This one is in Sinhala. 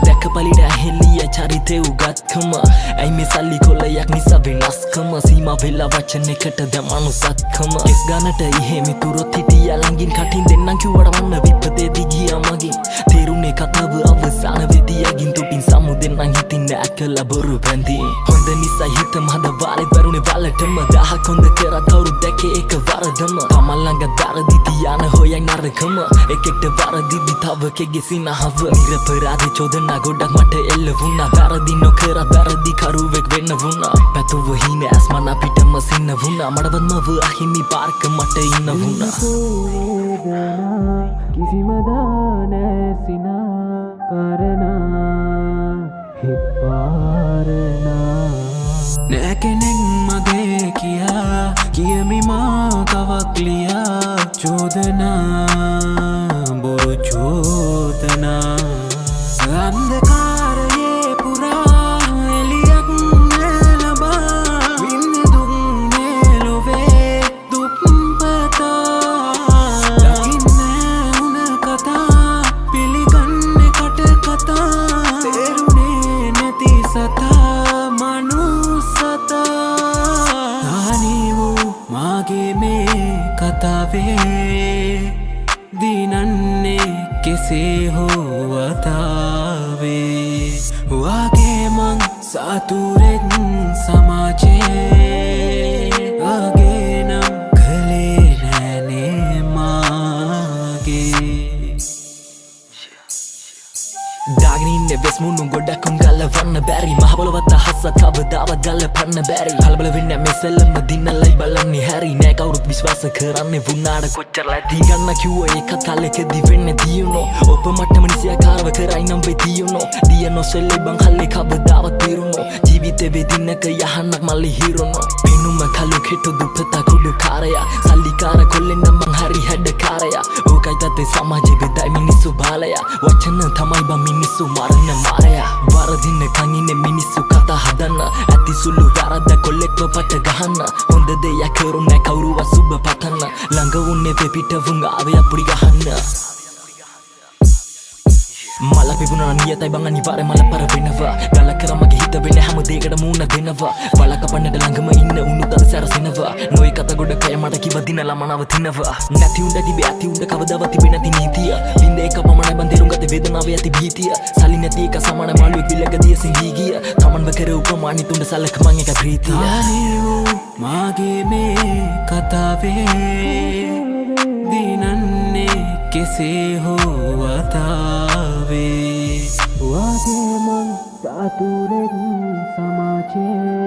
දැක පලිට ඇහෙලිය චරිතය උගත්කම ඇයි මේ සල්ලි කොලයක් නිසා වෙනස්කම සීමා වෙලා වචන එකට දැමනු සත්කම කෙස් ගන්නට ඉහේ මිතුරොත් හිටිය ළඟින් කටින් දෙන්නම් කිව්වට වන්න විපතේදී ගියා මගින් තේරුනේ කතාව අවසාන වෙදී යගින් තුටින් සමු දෙන්නම් හිතින් ඇකල බොරු බැඳින් හොඳ නිසා හිතම හද වාලේ දරුනේ වලටම දහක් හොඳ කරා තවරු දැකේ එක වරදම තමන් ළඟ දරදි තියාන හොයයි නරකම එකෙක්ට වරදිදි තව කෙගේ සිනහව නිරපරාධ චෝදනා ගොඩක් මට එල්ල වුණා වැරදි නොකර වැරදි කරුවෙක් වෙන්න වුණා පැතුව හින ඇස් මන පිටම සින්න වුණා මඩවත්මව අහිමි පාර්ක මට ඉන්න වුණා කිසිම දානෑ සිනා කරනා හිපාරනා නෑ කෙනෙක් මගේ කියා කියමි මා කවක් ලියා චෝදනා බොරු චෝදනා අන්ධකාරයේ පුරා එලියක් නැලබා වින්න දුක් නෙලොවේ දුක්පතා දකින්නේ උන කතා පිළිගන්නේ කට කතා තේරුනේ නැති සතා මනුස්සතා නානී වූ මාගේ මේ කතාවේ දිනන්නේ කෙසේ හෝ වතාවේ වාගේ මං සතුරෙක් සමාජේ ආගේ නම් කලේ නෑනේ මාගේ දාගනින්න වෙස්මුණු ගොඩක් උන් ගල්ලවන්න බැරි මහබලවත් අහස කවදාවත් ගල්ලපන්න බැරි කලබල වෙන්න මෙසෙල්ලම දිනලයි බලන්නේ හැරි නෑ කවුරුත් විශ්වාස කරන්නේ වුණාට කොච්චරලා දීගන්න කිව්ව එකත් කලකෙදි වෙන්නේ දියුණෝ ඔබ මටම නිසියාකාරව කරයි නම් වෙ දියුණෝ දිය නොසෙල්ලේ බං හල්ලේ කවදාවත් පිරුණෝ ජීවිතේ වෙදින්නක යහන්නක් මල්ලි හිරුණෝ පිනුම කලු කෙටු දුප්පතා කුඩු කාරයා සල්ලිකාර කොල්ලෙන් නම් මං හරි හැඩකාරයා ඕකයි තත්ේ සමාජෙ බෙදයි මිනිස්සු බාලයා වචන තමයි බං මිනිස්සු මරන්න මාරයා වරදින්න කංින්නේ මිනිස්සු කතා හදන්න ඇති සුළු වැරද්ද කොල්ලෙක්ව පට ගහන්න හොඳ දෙයක් කරුණෑ කවුරුවත් සුබ පතන්න ළඟ උන්නේ වෙපිට වුන් ආවේ අපුඩි ගහන්න මල පිපුණා නියතයි බං අනිවාර්ය මල පර වෙනවා ගල කර මගේ හිත වෙන හැම දෙයකට මූණ දෙනවා බල කපන්නට ළඟම ඉන්න උණුත් අර සැරසෙනවා නොයි කත ගොඩ කය මට කිව දිනලා මනව තිනවා නැති උණ්ඩ තිබේ ඇති උණ්ඩ කවදාවත් තිබේ නැති නීතිය බින්ද එක පමණයි බං තේරුම් ගත වේදනාවේ ඇති භීතිය සලි නැති එක සමාන මාළුවෙක් විලකදී සිඳී ගිය තමන්ව කර උපමානි තුණ්ඩ සලක මං එක ප්‍රීතිය මාගේ මේ කතාවේ දිනන්නේ කෙසේ හෝ වතාවේ වාගේ මං සතුරෙක් සමාජේ